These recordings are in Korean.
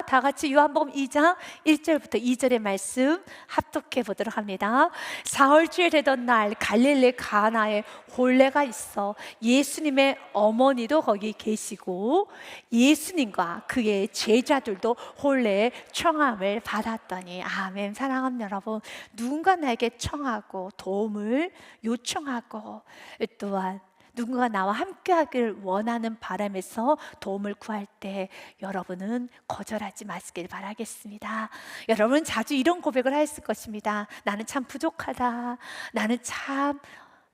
다 같이 요한복음 2장 1절부터 2절의 말씀 합독해 보도록 합니다. 사흘째 되던 날 갈릴리 가나에 혼례가 있어 예수님의 어머니도 거기 계시고 예수님과 그의 제자들도 혼례의 청함을 받았더니, 아멘. 사랑하는 여러분, 누군가 나에게 청하고 도움을 요청하고 또한 누군가 나와 함께하길 원하는 바람에서 도움을 구할 때 여러분은 거절하지 마시길 바라겠습니다. 여러분은 자주 이런 고백을 하셨을 것입니다. 나는 참 부족하다. 나는 참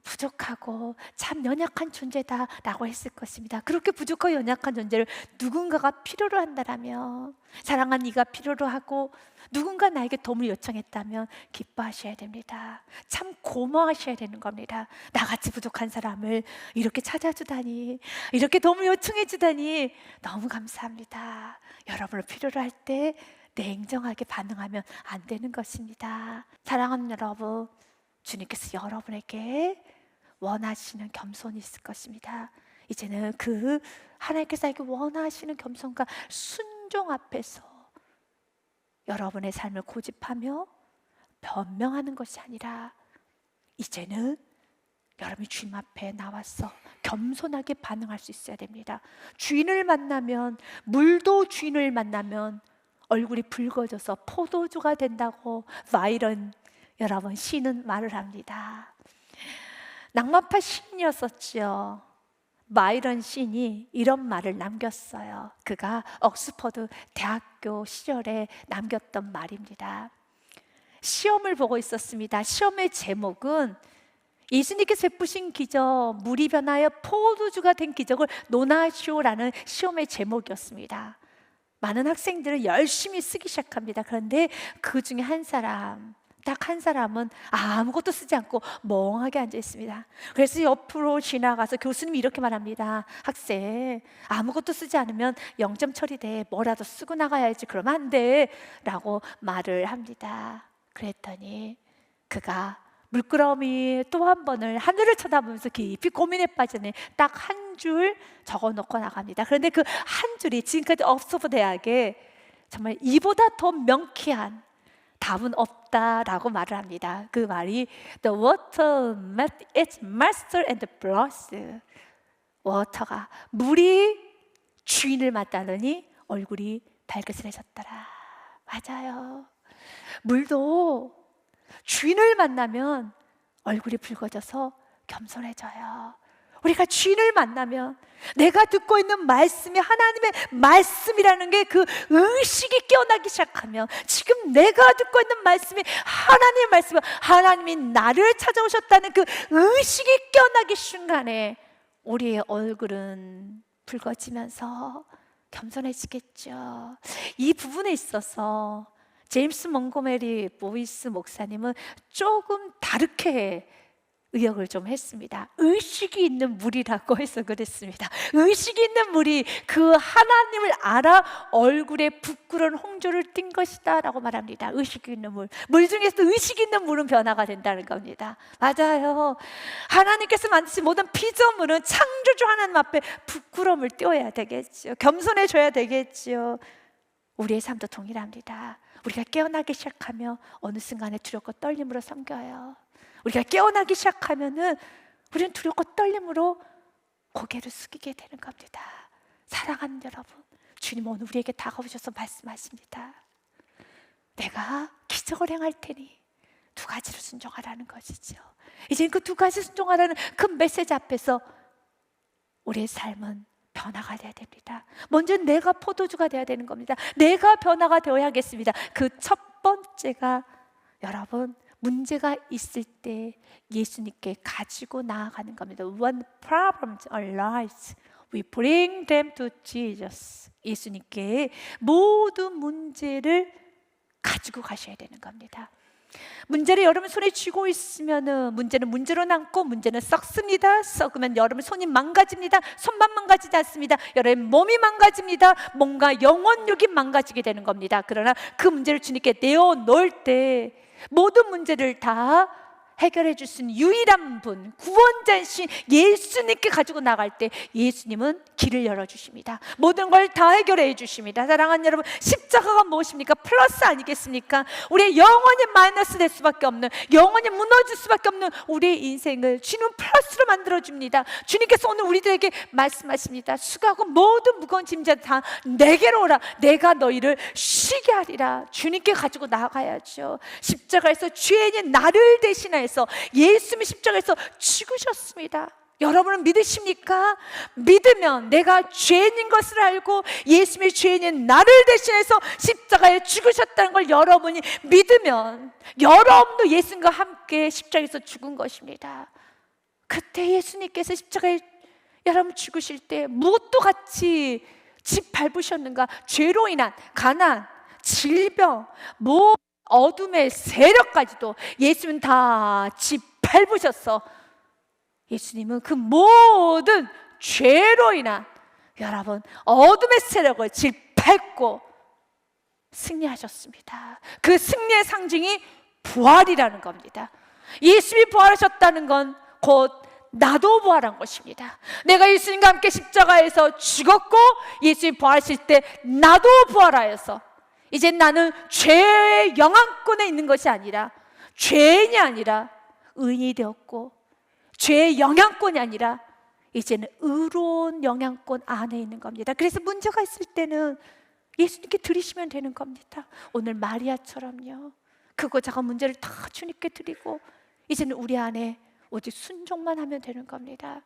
부족하고 참 연약한 존재다 라고 했을 것입니다. 그렇게 부족하고 연약한 존재를 누군가가 필요로 한다면, 사랑하는 네가 필요로 하고 누군가 나에게 도움을 요청했다면 기뻐하셔야 됩니다. 참 고마워하셔야 되는 겁니다. 나같이 부족한 사람을 이렇게 찾아주다니, 이렇게 도움을 요청해 주다니 너무 감사합니다. 여러분을 필요로 할 때 냉정하게 반응하면 안 되는 것입니다. 사랑하는 여러분, 주님께서 여러분에게 원하시는 겸손이 있을 것입니다. 이제는 그 하나님께서 나에게 원하시는 겸손과 순종 앞에서 여러분의 삶을 고집하며 변명하는 것이 아니라 이제는 여러분이 주님 앞에 나와서 겸손하게 반응할 수 있어야 됩니다. 주인을 만나면, 물도 주인을 만나면 얼굴이 붉어져서 포도주가 된다고 바이런 여러분 시는 말을 합니다. 낭만파 시인이었었죠. 바이런 시인이 이런 말을 남겼어요. 그가 옥스퍼드 대학교 시절에 남겼던 말입니다. 시험을 보고 있었습니다. 시험의 제목은 예수님께서 베푸신 기적, 물이 변하여 포도주가 된 기적을 논하시오라는 시험의 제목이었습니다. 많은 학생들은 열심히 쓰기 시작합니다. 그런데 그 중에 한 사람, 딱 한 사람은 아무것도 쓰지 않고 멍하게 앉아 있습니다. 그래서 옆으로 지나가서 교수님이 이렇게 말합니다. 학생, 아무것도 쓰지 않으면 0점 처리돼. 뭐라도 쓰고 나가야지. 그러면 안 돼 라고 말을 합니다. 그랬더니 그가 물끄러미 또 한 번을 하늘을 쳐다보면서 깊이 고민에 빠지는 딱 한 줄 적어놓고 나갑니다. 그런데 그 한 줄이 지금까지 옥스퍼드 대학에 정말 이보다 더 명쾌한 답은 없다라고 말을 합니다. 그 말이 The water met its master and blushed. 워터가, 물이 주인을 만나더니 얼굴이 발그스레졌더라. 맞아요. 물도 주인을 만나면 얼굴이 붉어져서 겸손해져요. 우리가 주인을 만나면 내가 듣고 있는 말씀이 하나님의 말씀이라는 게 그 의식이 깨어나기 시작하면, 지금 내가 듣고 있는 말씀이 하나님의 말씀이, 하나님이 나를 찾아오셨다는 그 의식이 깨어나기 순간에 우리의 얼굴은 붉어지면서 겸손해지겠죠. 이 부분에 있어서 제임스 몽고메리 보이스 목사님은 조금 다르게 의역을 좀 했습니다. 의식이 있는 물이라고 해서 그랬습니다. 의식이 있는 물이 그 하나님을 알아 얼굴에 부끄러운 홍조를 띈 것이다 라고 말합니다. 의식이 있는 물, 물 중에서 의식이 있는 물은 변화가 된다는 겁니다. 맞아요. 하나님께서 만드신 모든 피조물은 창조주 하나님 앞에 부끄러움을 띄워야 되겠죠. 겸손해져야 되겠죠. 우리의 삶도 동일합니다. 우리가 깨어나기 시작하며 어느 순간에 두렵고 떨림으로 섬겨요. 우리가 깨어나기 시작하면은 우리는 두렵고 떨림으로 고개를 숙이게 되는 겁니다. 사랑하는 여러분, 주님 오늘 우리에게 다가오셔서 말씀하십니다. 내가 기적을 행할 테니 두 가지를 순종하라는 것이죠. 이제 그 두 가지 순종하라는 그 메시지 앞에서 우리의 삶은 변화가 되어야 됩니다. 먼저 내가 포도주가 되어야 되는 겁니다. 내가 변화가 되어야겠습니다. 그 첫 번째가, 여러분, 문제가 있을 때 예수님께 가지고 나아가는 겁니다. When problems arise, we bring them to Jesus. 예수님께 모든 문제를 가지고 가셔야 되는 겁니다. 문제를 여러분 손에 쥐고 있으면 문제는 문제로 남고 문제는 썩습니다. 썩으면 여러분 손이 망가집니다. 손만 망가지지 않습니다. 여러분 몸이 망가집니다. 몸과 영혼력이 망가지게 되는 겁니다. 그러나 그 문제를 주님께 내어놓을 때 모든 문제를 다 해결해 줄 수 있는 유일한 분, 구원자이신 예수님께 가지고 나갈 때 예수님은 길을 열어주십니다. 모든 걸 다 해결해 주십니다. 사랑하는 여러분, 십자가가 무엇입니까? 플러스 아니겠습니까? 우리의 영원히 마이너스 될 수밖에 없는, 영원히 무너질 수밖에 없는 우리의 인생을 주님은 플러스로 만들어줍니다. 주님께서 오늘 우리들에게 말씀하십니다. 수고하고 모든 무거운 짐자 다 내게로 오라. 내가 너희를 쉬게 하리라. 주님께 가지고 나가야죠. 십자가에서 죄인인 나를 대신하여 예수님이 십자가에서 죽으셨습니다. 여러분은 믿으십니까? 믿으면 내가 죄인인 것을 알고 예수님이 죄인인 나를 대신해서 십자가에 죽으셨다는 걸 여러분이 믿으면 여러분도 예수님과 함께 십자가에서 죽은 것입니다. 그때 예수님께서 십자가에 여러분 죽으실 때 무엇도 같이 집 밟으셨는가? 죄로 인한 가난, 질병, 어둠의 세력까지도 예수님은 다 짓밟으셨어. 예수님은 그 모든 죄로 인한 여러분 어둠의 세력을 짓밟고 승리하셨습니다. 그 승리의 상징이 부활이라는 겁니다. 예수님이 부활하셨다는 건 곧 나도 부활한 것입니다. 내가 예수님과 함께 십자가에서 죽었고 예수님이 부활하실 때 나도 부활하여서 이제 나는 죄의 영향권에 있는 것이 아니라, 죄인이 아니라 의인이 되었고, 죄의 영향권이 아니라 이제는 의로운 영향권 안에 있는 겁니다. 그래서 문제가 있을 때는 예수님께 드리시면 되는 겁니다. 오늘 마리아처럼요, 크고 작은 문제를 다 주님께 드리고 이제는 우리 안에 오직 순종만 하면 되는 겁니다.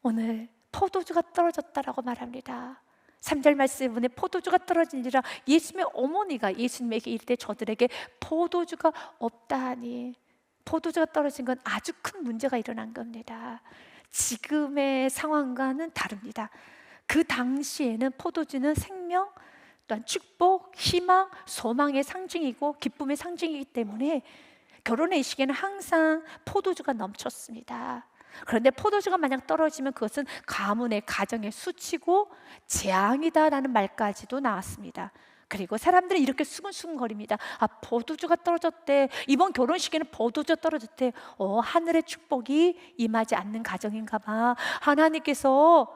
오늘 포도주가 떨어졌다라고 말합니다. 3절 말씀에 보면 포도주가 떨어지니라 예수님의 어머니가 예수님에게 이르되 저들에게 포도주가 없다 하니, 포도주가 떨어진 건 아주 큰 문제가 일어난 겁니다. 지금의 상황과는 다릅니다. 그 당시에는 포도주는 생명, 또한 축복, 희망, 소망의 상징이고 기쁨의 상징이기 때문에 결혼의 이 시기에는 항상 포도주가 넘쳤습니다. 그런데 포도주가 만약 떨어지면 그것은 가문의 가정의 수치고 재앙이다라는 말까지도 나왔습니다. 그리고 사람들은 이렇게 수근수근거립니다. 포도주가 떨어졌대. 이번 결혼식에는 포도주가 떨어졌대. 하늘의 축복이 임하지 않는 가정인가 봐. 하나님께서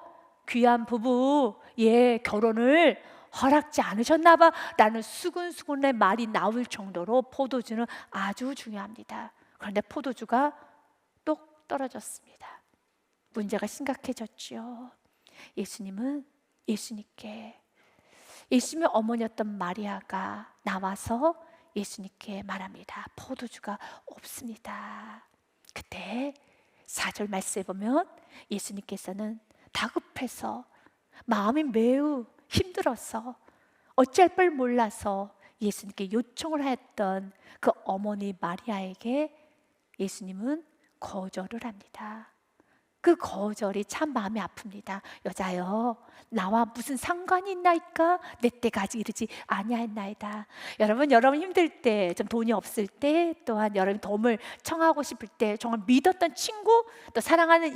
귀한 부부의 결혼을 허락지 않으셨나 봐 라는 수근수근의 말이 나올 정도로 포도주는 아주 중요합니다. 그런데 포도주가 똑 떨어졌습니다. 문제가 심각해졌죠. 예수님은 예수님의 어머니였던 마리아가 나와서 예수님께 말합니다. 포도주가 없습니다. 그때 4절 말씀에 보면 예수님께서는 다급해서 마음이 매우 힘들어서 어찌할 바를 몰라서 예수님께 요청을 했던 그 어머니 마리아에게 예수님은 거절을 합니다. 그 거절이 참 마음이 아픕니다. 여자여, 나와 무슨 상관이 있나이까? 내 때가 아직 이르지 아니하였나이다. 여러분 힘들 때, 좀 돈이 없을 때, 또한 여러분 도움을 청하고 싶을 때, 정말 믿었던 친구, 또 사랑하는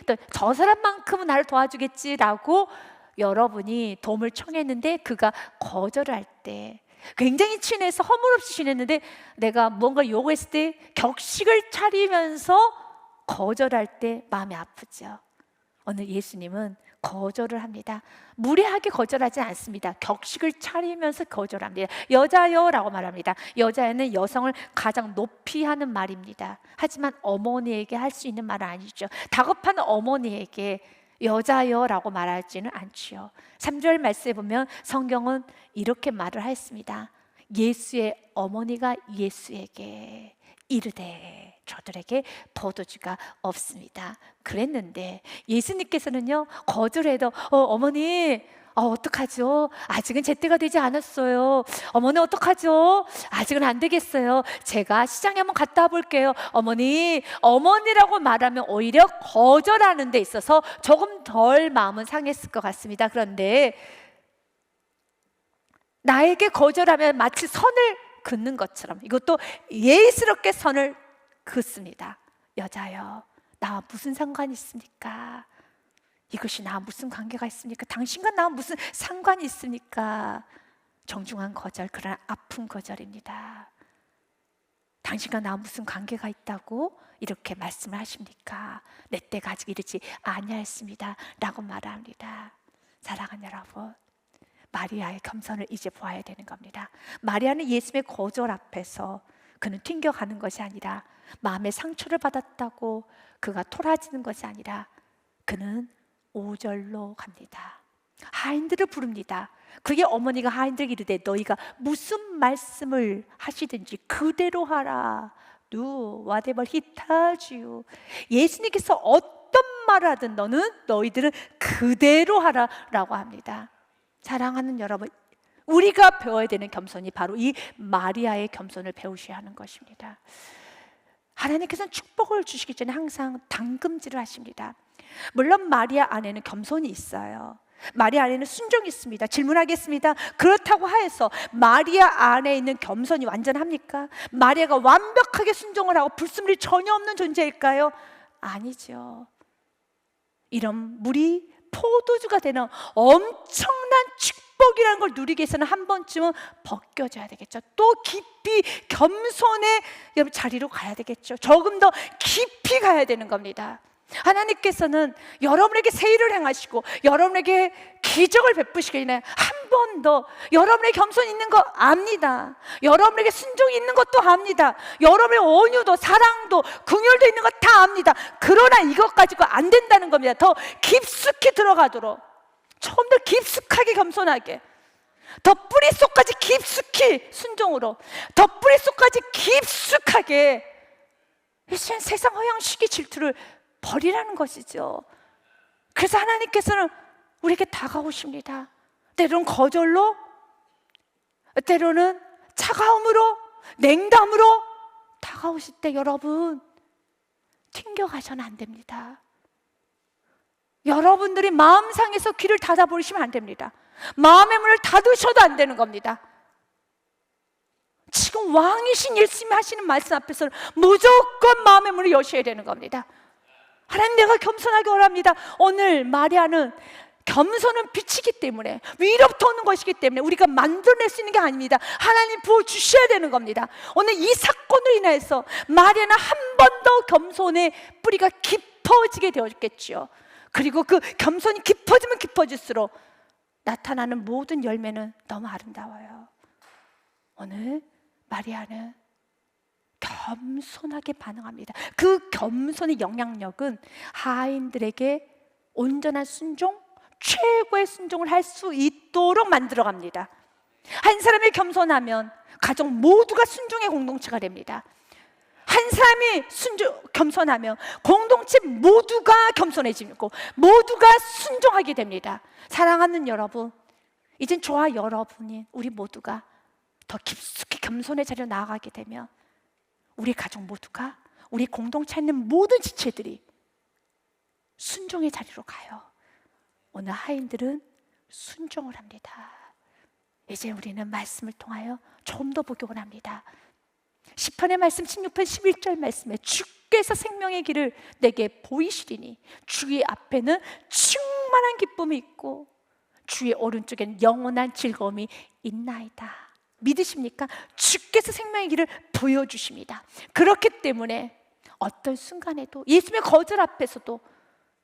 또 저 사람만큼은 나를 도와주겠지라고 여러분이 도움을 청했는데 그가 거절을 할 때, 굉장히 친해서 허물없이 지냈는데 내가 뭔가 요구했을 때 격식을 차리면서 거절할 때 마음이 아프죠. 오늘 예수님은 거절을 합니다. 무례하게 거절하지 않습니다. 격식을 차리면서 거절합니다. 여자여라고 말합니다. 여자여는 여성을 가장 높이 하는 말입니다. 하지만 어머니에게 할 수 있는 말은 아니죠. 다급한 어머니에게 여자여라고 말하지는 않지요. 3절 말씀에 보면 성경은 이렇게 말을 했습니다. 예수의 어머니가 예수에게 이르되 저들에게 포도주가 없습니다. 그랬는데 예수님께서는요, 거절해도 어머니 어떡하죠? 아직은 제때가 되지 않았어요. 어머니 어떡하죠? 아직은 안 되겠어요. 제가 시장에 한번 갔다 와볼게요. 어머니라고 말하면 오히려 거절하는 데 있어서 조금 덜 마음은 상했을 것 같습니다. 그런데 나에게 거절하면 마치 선을 긋는 것처럼 이것도 예의스럽게 선을 긋습니다. 여자여, 나와 무슨 상관이 있습니까? 이것이 나와 무슨 관계가 있습니까? 당신과 나와 무슨 상관이 있습니까? 정중한 거절, 그러나 아픈 거절입니다. 당신과 나 무슨 관계가 있다고 이렇게 말씀을 하십니까? 내 때가 아직 이르지 아니하였습니다 라고 말합니다. 사랑하는 여러분, 마리아의 겸손을 이제 보아야 되는 겁니다. 마리아는 예수님의 거절 앞에서 그는 튕겨가는 것이 아니라, 마음의 상처를 받았다고 그가 토라지는 것이 아니라 그는 5절로 갑니다. 하인들을 부릅니다. 그의 어머니가 하인들에게 이르되 너희가 무슨 말씀을 하시든지 그대로 하라. Do whatever he tells you. 예수님께서 어떤 말을 하든 너희들은 그대로 하라 라고 합니다. 사랑하는 여러분, 우리가 배워야 되는 겸손이 바로 이 마리아의 겸손을 배우셔야 하는 것입니다. 하나님께서는 축복을 주시기 전에 항상 당금질을 하십니다. 물론 마리아 안에는 겸손이 있어요. 마리아 안에는 순종이 있습니다. 질문하겠습니다. 그렇다고 하여서 마리아 안에 있는 겸손이 완전합니까? 마리아가 완벽하게 순종을 하고 불순물이 전혀 없는 존재일까요? 아니죠. 이런 물이 포도주가 되는 엄청난 축복이라는 걸 누리기 위해서는 한 번쯤은 벗겨져야 되겠죠. 또 깊이 겸손의 여러분 자리로 가야 되겠죠. 조금 더 깊이 가야 되는 겁니다. 하나님께서는 여러분에게 새 일을 행하시고 여러분에게 기적을 베푸시기 전에 한 번 더 여러분의 겸손이 있는 거 압니다. 여러분에게 순종이 있는 것도 압니다. 여러분의 온유도 사랑도 긍휼도 있는 거 다 압니다. 그러나 이것 가지고 안 된다는 겁니다. 더 깊숙이 들어가도록, 좀 더 깊숙하게 겸손하게, 더 뿌리 속까지 깊숙이 순종으로, 더 뿌리 속까지 깊숙하게 이제 세상 허영 시기 질투를 버리라는 것이죠. 그래서 하나님께서는 우리에게 다가오십니다. 때로는 거절로, 때로는 차가움으로, 냉담으로 다가오실 때 여러분 튕겨가셔는 안 됩니다. 여러분들이 마음 상해서 귀를 닫아버리시면 안 됩니다. 마음의 문을 닫으셔도 안 되는 겁니다. 지금 왕이신 예수님이 하시는 말씀 앞에서는 무조건 마음의 문을 여셔야 되는 겁니다. 하나님, 내가 겸손하게 원합니다. 오늘 마리아는 겸손은 빛이기 때문에, 위로부터 오는 것이기 때문에 우리가 만들어낼 수 있는 게 아닙니다. 하나님 부어주셔야 되는 겁니다. 오늘 이 사건으로 인해서 마리아는 한 번 더 겸손의 뿌리가 깊어지게 되었겠죠. 그리고 그 겸손이 깊어지면 깊어질수록 나타나는 모든 열매는 너무 아름다워요. 오늘 마리아는 겸손하게 반응합니다. 그 겸손의 영향력은 하인들에게 온전한 순종, 최고의 순종을 할 수 있도록 만들어갑니다. 한 사람이 겸손하면 가족 모두가 순종의 공동체가 됩니다. 한 사람이 겸손하면 공동체 모두가 겸손해지고 모두가 순종하게 됩니다. 사랑하는 여러분, 이젠 저와 여러분이 우리 모두가 더 깊숙이 겸손의 자리로 나아가게 되면 우리 가족 모두가, 우리 공동체에 있는 모든 지체들이 순종의 자리로 가요. 오늘 하인들은 순종을 합니다. 이제 우리는 말씀을 통하여 좀 더 보기 원합니다. 시편의 말씀 16편 11절 말씀에 주께서 생명의 길을 내게 보이시리니 주의 앞에는 충만한 기쁨이 있고 주의 오른쪽엔 영원한 즐거움이 있나이다. 믿으십니까? 주께서 생명의 길을 보여주십니다. 그렇기 때문에 어떤 순간에도 예수님의 거절 앞에서도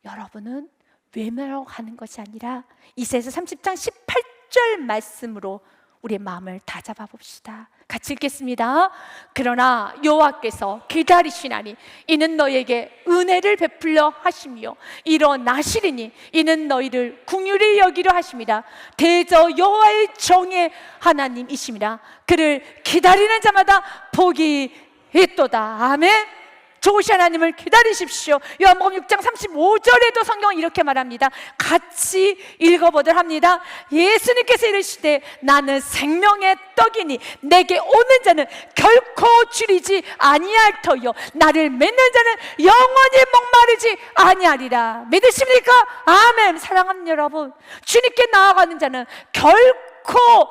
여러분은 외면하고 가는 것이 아니라 이사야서 30장 18절 말씀으로 우리의 마음을 다잡아 봅시다. 같이 읽겠습니다. 그러나 여호와께서 기다리시나니 이는 너희에게 은혜를 베풀려 하시며 일어나시리니 이는 너희를 긍휼히 여기려 하심이라. 대저 여호와의 정의 하나님이심이라. 그를 기다리는 자마다 복이 있도다. 아멘. 좋으신 하나님을 기다리십시오. 요한복음 6장 35절에도 성경은 이렇게 말합니다. 같이 읽어보도록 합니다. 예수님께서 이르시되 나는 생명의 떡이니 내게 오는 자는 결코 줄이지 아니할 터요 나를 맺는 자는 영원히 목마르지 아니하리라. 믿으십니까? 아멘. 사랑하는 여러분, 주님께 나아가는 자는 결코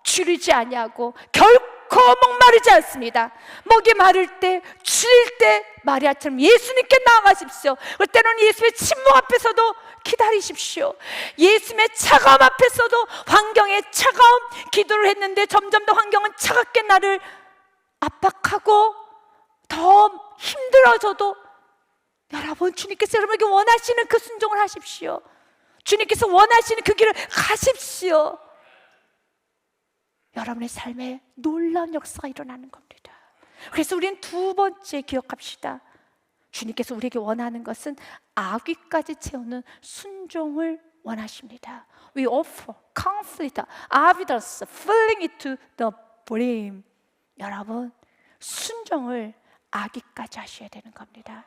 줄이지 아니하고 결코 목마르지 않습니다. 목이 마를 때, 추릴 때 마리아처럼 예수님께 나아가십시오. 때로는 예수님의 침묵 앞에서도 기다리십시오. 예수님의 차가움 앞에서도, 환경의 차가움, 기도를 했는데 점점 더 환경은 차갑게 나를 압박하고 더 힘들어져도 여러분, 주님께서 여러분에게 원하시는 그 순종을 하십시오. 주님께서 원하시는 그 길을 가십시오. 여러분의 삶에 놀라운 역사가 일어나는 겁니다. 그래서 우리는 두 번째 기억합시다. 주님께서 우리에게 원하는 것은 악귀까지 채우는 순종을 원하십니다. We offer conflict, evidence, filling it to the brim. 여러분, 순종을 악귀까지 하셔야 되는 겁니다.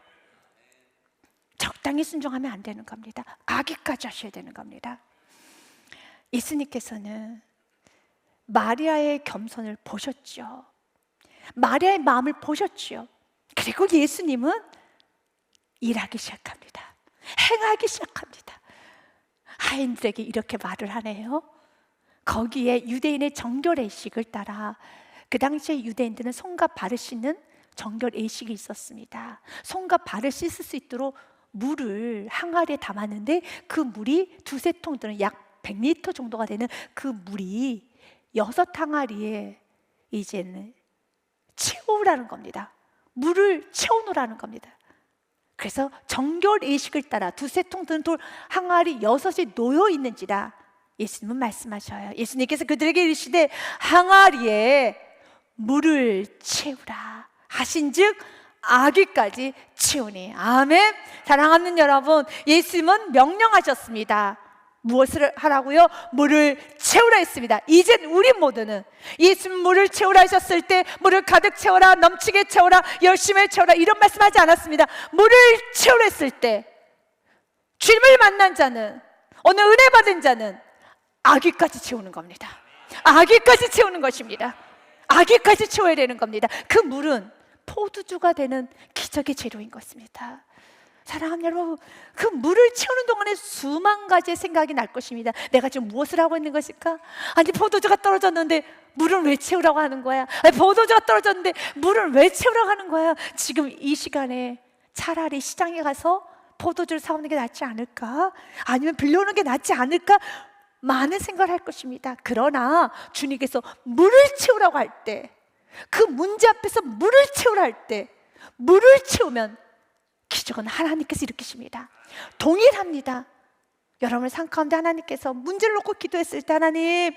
적당히 순종하면 안 되는 겁니다. 악귀까지 하셔야 되는 겁니다. 예수님께서는 마리아의 겸손을 보셨죠. 마리아의 마음을 보셨죠. 그리고 예수님은 일하기 시작합니다. 행하기 시작합니다. 하인들에게 이렇게 말을 하네요. 거기에 유대인의 정결 예식을 따라 그 당시에 유대인들은 손과 발을 씻는 정결 예식이 있었습니다. 손과 발을 씻을 수 있도록 물을 항아리에 담았는데 그 물이 두세 통 또는 약 100리터 정도가 되는 그 물이 6항아리에 이제는 채우라는 겁니다. 물을 채워놓으라는 겁니다. 그래서 정결 예식을 따라 두세 통 드는 돌 항아리 6이 놓여 있는지라 예수님은 말씀하셔요. 예수님께서 그들에게 이르시되 항아리에 물을 채우라 하신즉 아귀까지 채우니. 아멘. 사랑하는 여러분, 예수님은 명령하셨습니다. 무엇을 하라고요? 물을 채우라 했습니다. 이젠 우리 모두는 예수님 물을 채우라 하셨을 때 물을 가득 채워라, 넘치게 채워라, 열심히 채워라 이런 말씀하지 않았습니다. 물을 채우라 했을 때 주님을 만난 자는, 오늘 은혜 받은 자는 아귀까지 채우는 겁니다. 아귀까지 채우는 것입니다. 아귀까지 채워야 되는 겁니다. 그 물은 포도주가 되는 기적의 재료인 것입니다. 사랑하는 여러분, 그 물을 채우는 동안에 수만 가지의 생각이 날 것입니다. 내가 지금 무엇을 하고 있는 것일까? 아니, 포도주가 떨어졌는데 물을 왜 채우라고 하는 거야? 아니, 포도주가 떨어졌는데 물을 왜 채우라고 하는 거야? 지금 이 시간에 차라리 시장에 가서 포도주를 사오는 게 낫지 않을까? 아니면 빌려오는 게 낫지 않을까? 많은 생각을 할 것입니다. 그러나 주님께서 물을 채우라고 할 때, 그 문제 앞에서 물을 채우라 할 때, 물을 채우면 기적은 하나님께서 일으키십니다. 동일합니다. 여러분의 삶 가운데 하나님께서 문제를 놓고 기도했을 때 하나님,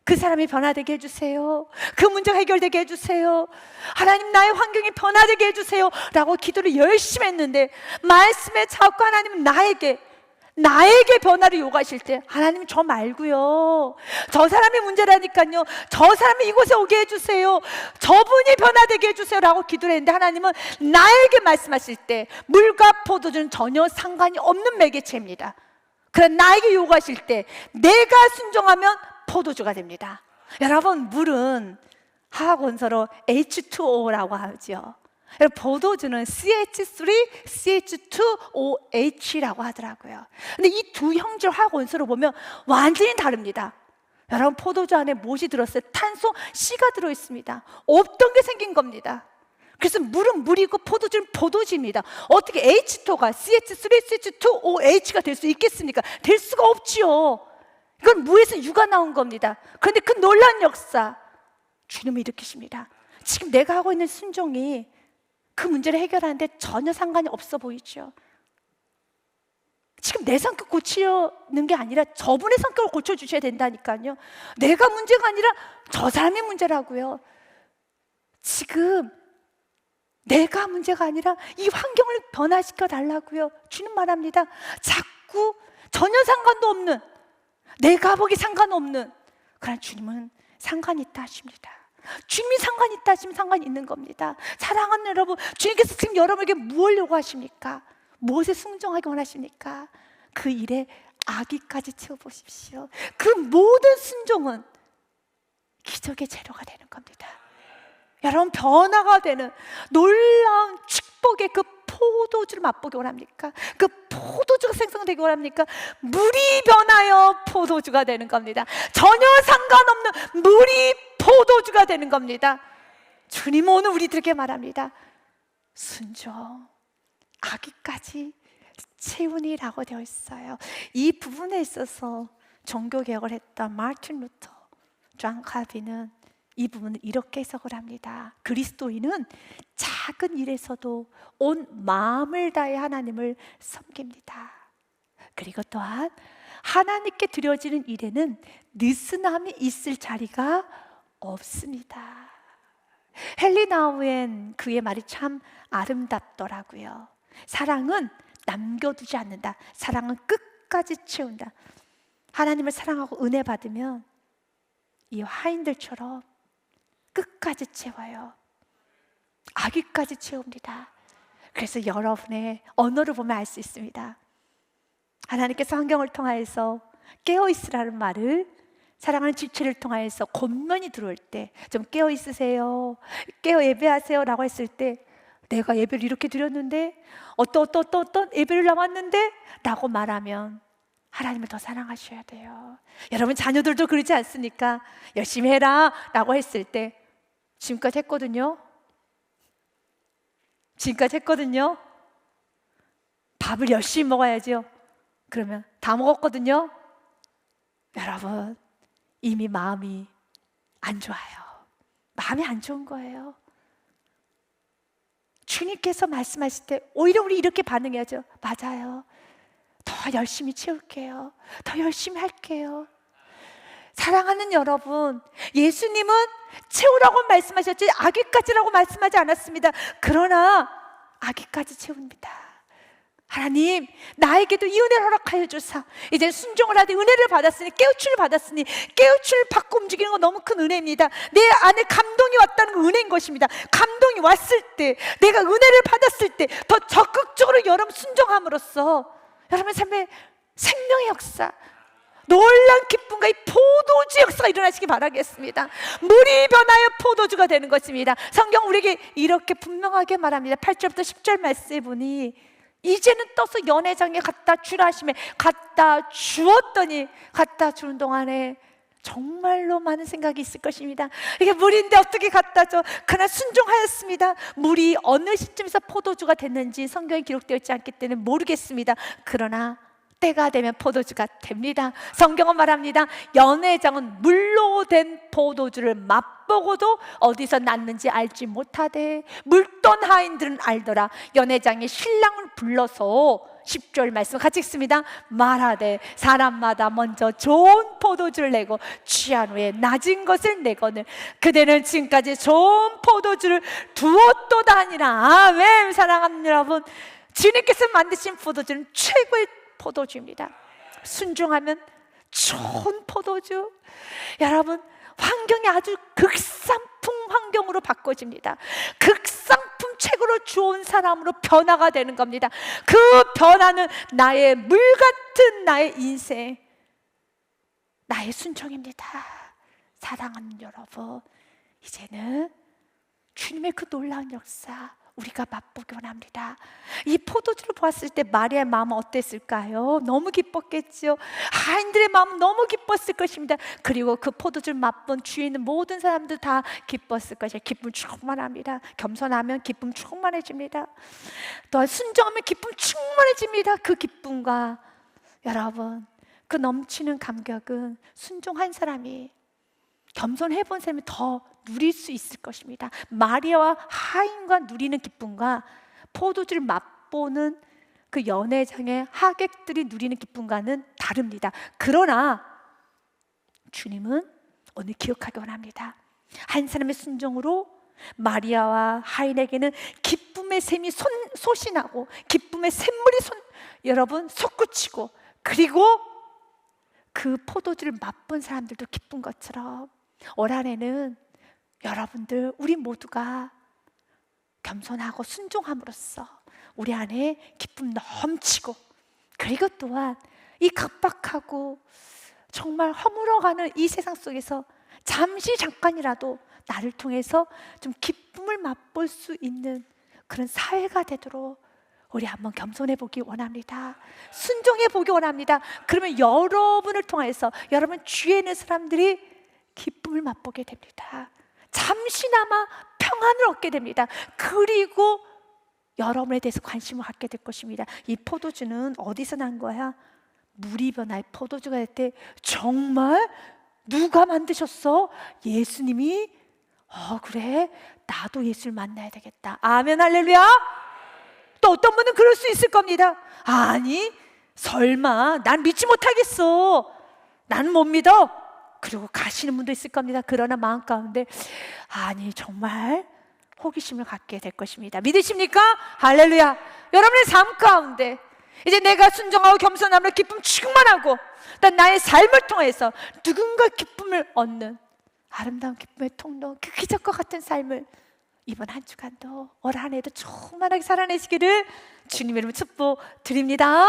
그 사람이 변화되게 해주세요. 그 문제가 해결되게 해주세요. 하나님, 나의 환경이 변화되게 해주세요 라고 기도를 열심히 했는데 말씀에 자꾸 하나님은 나에게 변화를 요구하실 때 하나님, 저 말고요, 저 사람이 문제라니까요, 저 사람이 이곳에 오게 해주세요, 저분이 변화되게 해주세요 라고 기도를 했는데 하나님은 나에게 말씀하실 때 물과 포도주는 전혀 상관이 없는 매개체입니다. 그러나 나에게 요구하실 때 내가 순종하면 포도주가 됩니다. 여러분, 물은 화학원소로 H2O라고 하죠. 포도주는 CH3, CH2OH라고 하더라고요. 근데 이 두 형질 화학 원소로 보면 완전히 다릅니다. 여러분, 포도주 안에 무엇이 들었어요? 탄소 C가 들어있습니다. 없던 게 생긴 겁니다. 그래서 물은 물이고 포도주는 포도주입니다. 어떻게 H2가 CH3, CH2OH가 될 수 있겠습니까? 될 수가 없지요. 이건 무에서 유가 나온 겁니다. 그런데 그 놀라운 역사 주님이 일으키십니다. 지금 내가 하고 있는 순종이 그 문제를 해결하는데 전혀 상관이 없어 보이죠. 지금 내 성격 고치려는 게 아니라 저분의 성격을 고쳐주셔야 된다니까요. 내가 문제가 아니라 저 사람이 문제라고요. 지금 내가 문제가 아니라 이 환경을 변화시켜 달라고요. 주님 말합니다. 자꾸 전혀 상관도 없는, 내가 보기 상관없는, 그러나 주님은 상관이 있다 하십니다. 주님이 상관이 있다 하시면 상관이 있는 겁니다. 사랑하는 여러분, 주님께서 지금 여러분에게 무엇을 요구하십니까? 무엇에 순종하기 원하십니까? 그 일에 아기까지 채워보십시오. 그 모든 순종은 기적의 재료가 되는 겁니다. 여러분, 변화가 되는 놀라운 축복의 그 포도주를 맛보기 원합니까? 그 포도주가 생성되기 원합니까? 물이 변하여 포도주가 되는 겁니다. 전혀 상관없는 물이 포도주가 되는 겁니다. 주님은 오늘 우리들에게 말합니다. 순종, 아기까지 채우니라고 되어 있어요. 이 부분에 있어서 종교개혁을 했던 마틴 루터, 존 칼빈은 이 부분을 이렇게 해석을 합니다. 그리스도인은 잘 작은 일에서도 온 마음을 다해 하나님을 섬깁니다. 그리고 또한 하나님께 드려지는 일에는 느슨함이 있을 자리가 없습니다. 헨리 나우엔 그의 말이 참 아름답더라고요. 사랑은 남겨두지 않는다. 사랑은 끝까지 채운다. 하나님을 사랑하고 은혜 받으면 이 화인들처럼 끝까지 채워요. 아기까지 채웁니다. 그래서 여러분의 언어를 보면 알 수 있습니다. 하나님께서 환경을 통하여서 깨어있으라는 말을 사랑하는 지체를 통하여서 권면이 들어올 때 좀 깨어있으세요, 깨어 예배하세요 라고 했을 때 내가 예배를 이렇게 드렸는데 어떤 예배를 나왔는데 라고 말하면 하나님을 더 사랑하셔야 돼요. 여러분 자녀들도 그러지 않습니까? 열심히 해라 라고 했을 때 지금까지 했거든요. 밥을 열심히 먹어야죠. 그러면 다 먹었거든요. 여러분 이미 마음이 안 좋아요. 마음이 안 좋은 거예요. 주님께서 말씀하실 때 오히려 우리 이렇게 반응해야죠. 맞아요. 더 열심히 채울게요. 더 열심히 할게요. 사랑하는 여러분, 예수님은 채우라고 말씀하셨지 아기까지라고 말씀하지 않았습니다. 그러나 아기까지 채웁니다. 하나님 나에게도 이 은혜를 허락하여 주사. 이제 순종을 하되 은혜를 받았으니 깨우침을 받았으니 깨우침을 받고 움직이는 건 너무 큰 은혜입니다. 내 안에 감동이 왔다는 건 은혜인 것입니다. 감동이 왔을 때 내가 은혜를 받았을 때 더 적극적으로 여러분 순종함으로써 여러분의 삶에 생명의 역사, 놀라운 기쁨과 이 포도주 역사가 일어나시기 바라겠습니다. 물이 변하여 포도주가 되는 것입니다. 성경 우리에게 이렇게 분명하게 말합니다. 8절부터 10절 말씀해 보니 이제는 떠서 연회장에 갖다 주라 하시매 갖다 주었더니 갖다 주는 동안에 정말로 많은 생각이 있을 것입니다. 이게 물인데 어떻게 갖다 줘? 그러나 순종하였습니다. 물이 어느 시점에서 포도주가 됐는지 성경에 기록되어 있지 않기 때문에 모르겠습니다. 그러나 때가 되면 포도주가 됩니다. 성경은 말합니다. 연회장은 물로 된 포도주를 맛보고도 어디서 났는지 알지 못하되 물던 하인들은 알더라. 연회장이 신랑을 불러서 10절 말씀 같이 읽습니다. 말하되 사람마다 먼저 좋은 포도주를 내고 취한 후에 낮은 것을 내거늘 그대는 지금까지 좋은 포도주를 두었도다 하니라. 아멘. 사랑하는 여러분, 주님께서 만드신 포도주는 최고의 포도주입니다. 순종하면 좋은 포도주. 여러분 환경이 아주 극상품 환경으로 바꿔집니다. 극상품 책으로 좋은 사람으로 변화가 되는 겁니다. 그 변화는 나의 물 같은 나의 인생, 나의 순종입니다. 사랑하는 여러분, 이제는 주님의 그 놀라운 역사 우리가 맛보기 원합니다. 이 포도주를 보았을 때 마리아의 마음은 어땠을까요? 너무 기뻤겠죠. 하인들의 마음은 너무 기뻤을 것입니다. 그리고 그 포도주를 맛본 주위에 있는 모든 사람들 다 기뻤을 것이에요. 기쁨 충만합니다. 겸손하면 기쁨 충만해집니다. 또 순종하면 기쁨 충만해집니다. 그 기쁨과 여러분 그 넘치는 감격은 순종한 사람이, 겸손해 본 사람이 더 누릴 수 있을 것입니다. 마리아와 하인과 누리는 기쁨과 포도주를 맛보는 그 연회장의 하객들이 누리는 기쁨과는 다릅니다. 그러나 주님은 오늘 기억하기 원합니다. 한 사람의 순종으로 마리아와 하인에게는 기쁨의 샘이 솟아나고 기쁨의 샘물이 여러분 솟구치고, 그리고 그 포도주를 맛본 사람들도 기쁜 것처럼 올 한해는 여러분들 우리 모두가 겸손하고 순종함으로써 우리 안에 기쁨 넘치고, 그리고 또한 이 각박하고 정말 허물어가는 이 세상 속에서 잠깐이라도 나를 통해서 좀 기쁨을 맛볼 수 있는 그런 사회가 되도록 우리 한번 겸손해 보기 원합니다. 순종해 보기 원합니다. 그러면 여러분을 통해서 여러분 주위에 있는 사람들이 기쁨을 맛보게 됩니다. 잠시나마 평안을 얻게 됩니다. 그리고 여러분에 대해서 관심을 갖게 될 것입니다. 이 포도주는 어디서 난 거야? 물이 변화의 포도주가 될 때 정말 누가 만드셨어? 예수님이 그래? 나도 예수를 만나야 되겠다. 아멘, 할렐루야. 또 어떤 분은 그럴 수 있을 겁니다. 아니, 설마 난 믿지 못하겠어, 나는 못 믿어. 그리고 가시는 분도 있을 겁니다. 그러나 마음 가운데 아니, 정말 호기심을 갖게 될 것입니다. 믿으십니까? 할렐루야. 여러분의 삶 가운데 이제 내가 순종하고 겸손함으로 기쁨 충만하고, 또 나의 삶을 통해서 누군가 기쁨을 얻는 아름다운 기쁨의 통로, 그 기적과 같은 삶을 이번 한 주간도 올 한 해도 충만하게 살아내시기를 주님의 이름으로 축복드립니다.